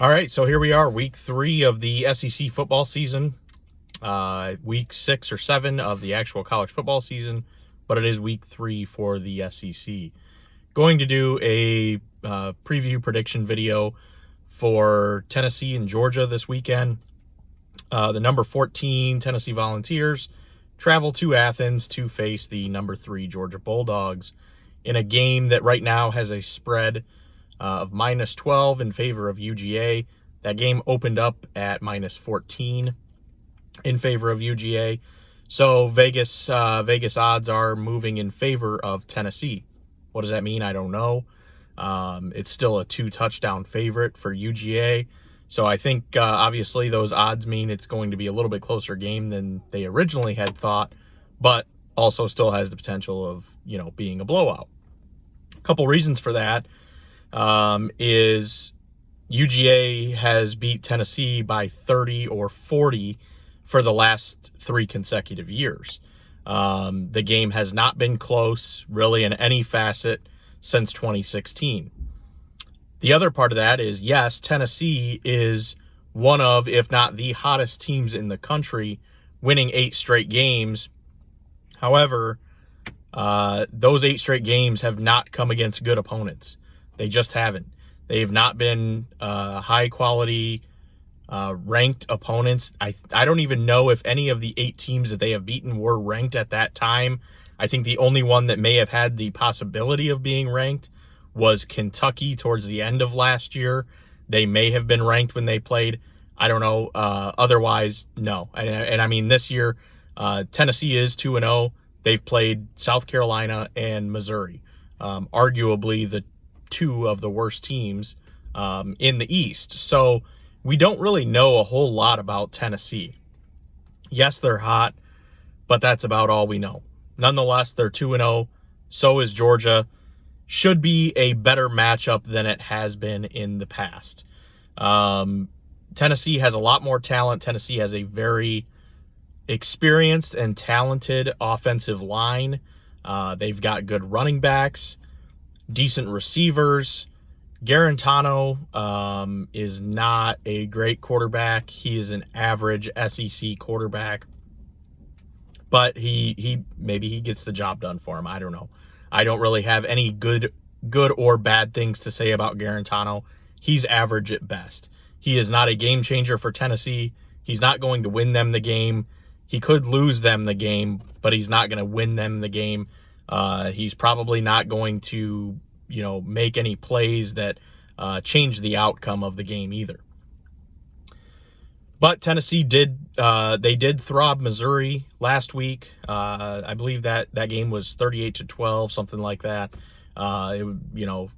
All right, so here we are, week 3 of the SEC football season, week 6 or 7 of the actual college football season, but it is week 3 for the SEC. Going to do a preview prediction video for Tennessee and Georgia this weekend. The number 14 Tennessee Volunteers travel to Athens to face the number 3 Georgia Bulldogs in a game that right now has a spread of minus 12 in favor of UGA. That game opened up at minus 14 in favor of UGA. So Vegas odds are moving in favor of Tennessee. What does that mean? I don't know. It's still a 2-touchdown favorite for UGA. So I think obviously those odds mean it's going to be a little bit closer game than they originally had thought, but also still has the potential of, being a blowout. A couple reasons for that is UGA has beat Tennessee by 30 or 40 for the last 3 consecutive years. The game has not been close, really, in any facet since 2016. The other part of that is, yes, Tennessee is one of, if not the hottest teams in the country, winning 8 straight games. However, those 8 straight games have not come against good opponents. They just haven't. They've not been high-quality, ranked opponents. I don't even know if any of the 8 teams that they have beaten were ranked at that time. I think the only one that may have had the possibility of being ranked was Kentucky towards the end of last year. They may have been ranked when they played. I don't know. Otherwise, no. And I mean, this year, Tennessee is 2-0. They've played South Carolina and Missouri, arguably the 2 of the worst teams in the East. So we don't really know a whole lot about Tennessee. Yes, they're hot, but that's about all we know. Nonetheless, they're 2-0. So is Georgia. Should be a better matchup than it has been in the past. Tennessee has a lot more talent. Tennessee has a very experienced and talented offensive line. They've got good running backs, decent receivers. Garantano is not a great quarterback. He is an average SEC quarterback, but he maybe he gets the job done for him. I don't know. I don't really have any good or bad things to say about Garantano. He's average at best. He is not a game changer for Tennessee. He's not going to win them the game. He could lose them the game, but he's not going to win them the game. He's probably not going to, make any plays that change the outcome of the game either. But Tennessee did throb Missouri last week. I believe that game was 38-12, something like that.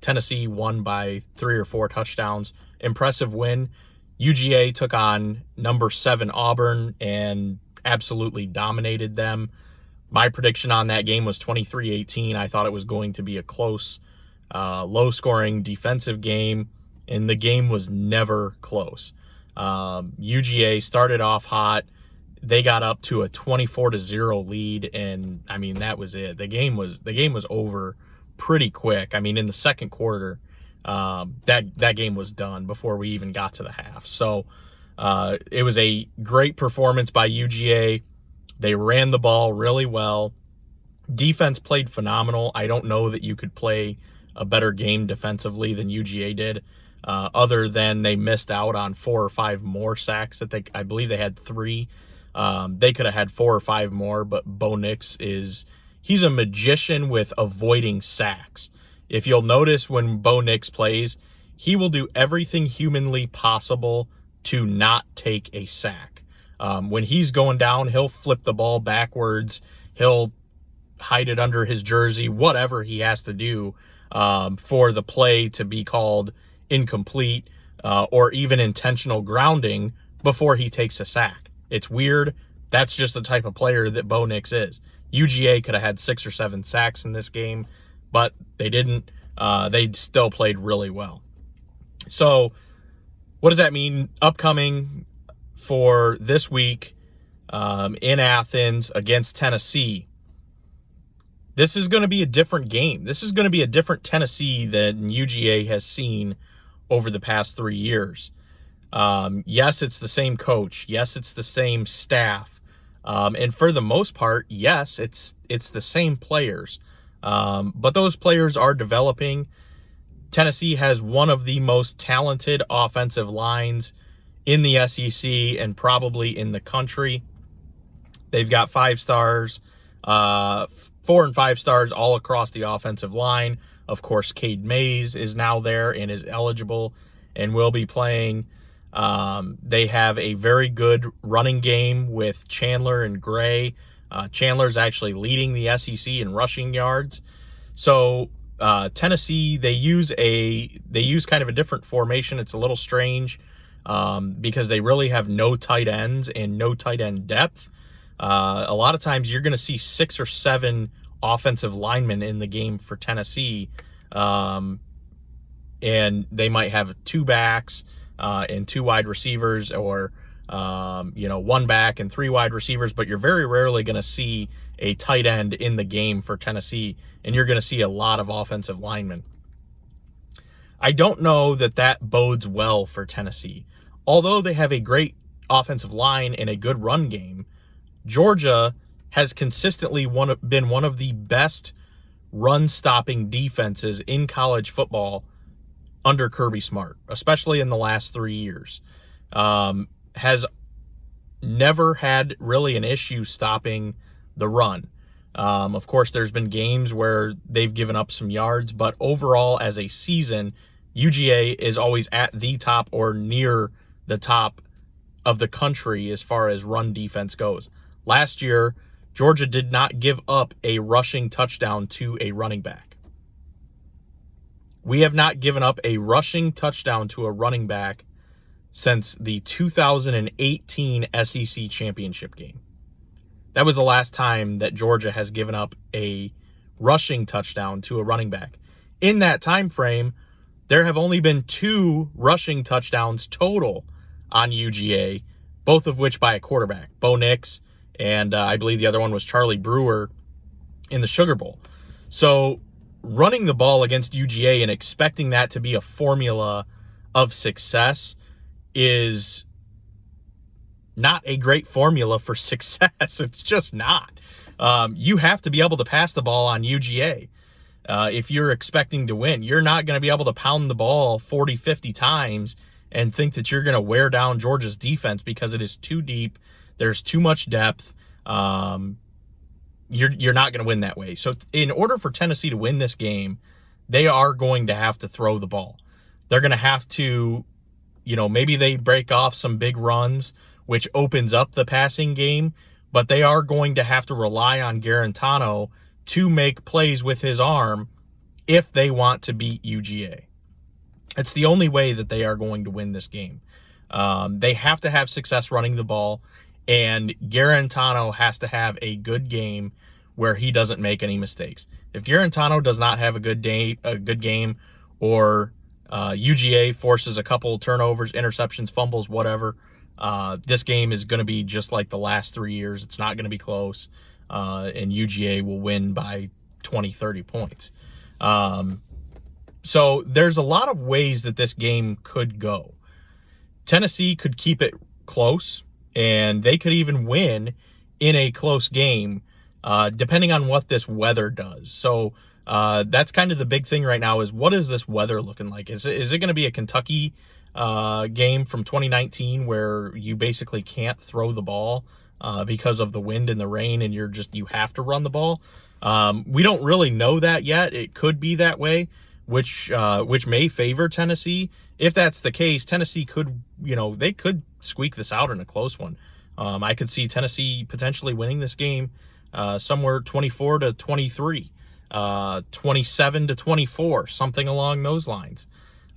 Tennessee won by 3 or 4 touchdowns. Impressive win. UGA took on number 7 Auburn and absolutely dominated them. My prediction on that game was 23-18. I thought it was going to be a close, low-scoring defensive game, and the game was never close. UGA started off hot. They got up to a 24-0 lead, and I mean, that was it. The game was over pretty quick. I mean, in the second quarter, that game was done before we even got to the half. So it was a great performance by UGA. They ran the ball really well. Defense played phenomenal. I don't know that you could play a better game defensively than UGA did, other than they missed out on 4 or 5 more sacks that I believe they had 3. They could have had 4 or 5 more, but Bo Nix he's a magician with avoiding sacks. If you'll notice, when Bo Nix plays, he will do everything humanly possible to not take a sack. When he's going down, he'll flip the ball backwards. He'll hide it under his jersey, whatever he has to do for the play to be called incomplete or even intentional grounding before he takes a sack. It's weird. That's just the type of player that Bo Nix is. UGA could have had 6 or 7 sacks in this game, but they didn't. They still played really well. So what does that mean upcoming for this week in Athens against Tennessee? This is going to be a different game. This is going to be a different Tennessee than UGA has seen over the past 3 years. Yes, it's the same coach. Yes, it's the same staff. And for the most part, yes, it's the same players. But those players are developing. Tennessee has one of the most talented offensive lines in the SEC and probably in the country. They've got 5 stars, 4 and 5 stars all across the offensive line. Of course, Cade Mays is now there and is eligible and will be playing. They have a very good running game with Chandler and Gray. Chandler's actually leading the SEC in rushing yards. So Tennessee, they use kind of a different formation. It's a little strange because they really have no tight ends and no tight end depth. A lot of times you're going to see 6 or 7 offensive linemen in the game for Tennessee, and they might have 2 backs and 2 wide receivers, or 1 back and 3 wide receivers, but you're very rarely going to see a tight end in the game for Tennessee, and you're going to see a lot of offensive linemen. I don't know that bodes well for Tennessee. Although they have a great offensive line and a good run game, Georgia has consistently been one of the best run-stopping defenses in college football under Kirby Smart, especially in the last 3 years. Has never had really an issue stopping the run. Of course, there's been games where they've given up some yards, but overall as a season, UGA is always at the top or near the top of the country as far as run defense goes. Last year, Georgia did not give up a rushing touchdown to a running back. We have not given up a rushing touchdown to a running back since the 2018 SEC championship game. That was the last time that Georgia has given up a rushing touchdown to a running back. In that time frame, there have only been 2 rushing touchdowns total on UGA, both of which by a quarterback, Bo Nix, and I believe the other one was Charlie Brewer in the Sugar Bowl. So running the ball against UGA and expecting that to be a formula of success is not a great formula for success. It's just not. You have to be able to pass the ball on UGA. If you're expecting to win, you're not going to be able to pound the ball 40, 50 times and think that you're going to wear down Georgia's defense because it is too deep. There's too much depth. You're not going to win that way. So in order for Tennessee to win this game, they are going to have to throw the ball. They're going to have to, maybe they break off some big runs, which opens up the passing game, but they are going to have to rely on Garantano to make plays with his arm if they want to beat UGA. It's the only way that they are going to win this game. They have to have success running the ball, and Garantano has to have a good game where he doesn't make any mistakes. If Garantano does not have a good game, or UGA forces a couple turnovers, interceptions, fumbles, whatever, this game is going to be just like the last 3 years. It's not going to be close, and UGA will win by 20, 30 points. So there's a lot of ways that this game could go. Tennessee could keep it close, and they could even win in a close game, depending on what this weather does. So that's kind of the big thing right now is, what is this weather looking like? Is it going to be a Kentucky game from 2019 where you basically can't throw the ball because of the wind and the rain, and you have to run the ball? We don't really know that yet. It could be that way, which may favor Tennessee. If that's the case, Tennessee could, they could squeak this out in a close one. I could see Tennessee potentially winning this game somewhere 24-23, 27-24, something along those lines.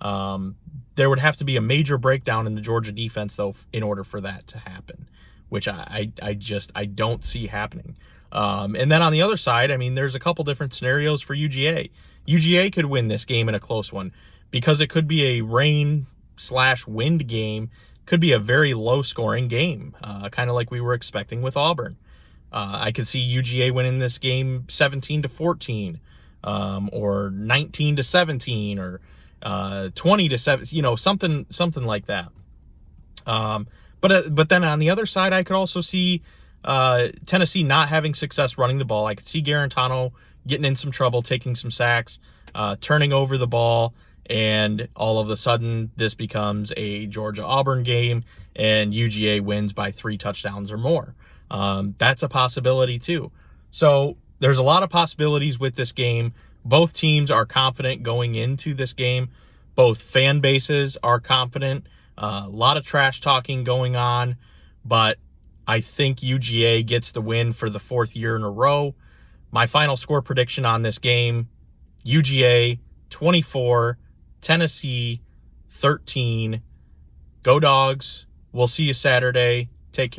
There would have to be a major breakdown in the Georgia defense, though, in order for that to happen, which I don't see happening. And then on the other side, there's a couple different scenarios for UGA. UGA could win this game in a close one because it could be a rain/wind game, could be a very low-scoring game, kind of like we were expecting with Auburn. I could see UGA winning this game 17-14, or 19-17, or 20-7, something like that. But then on the other side, I could also see Tennessee not having success running the ball. I could see Garantano getting in some trouble, taking some sacks, turning over the ball, and all of a sudden this becomes a Georgia-Auburn game and UGA wins by 3 touchdowns or more. That's a possibility too. So there's a lot of possibilities with this game. Both teams are confident going into this game. Both fan bases are confident. A lot of trash talking going on, but I think UGA gets the win for the 4th year in a row. My final score prediction on this game, UGA 24, Tennessee 13. Go Dogs. We'll see you Saturday. Take care.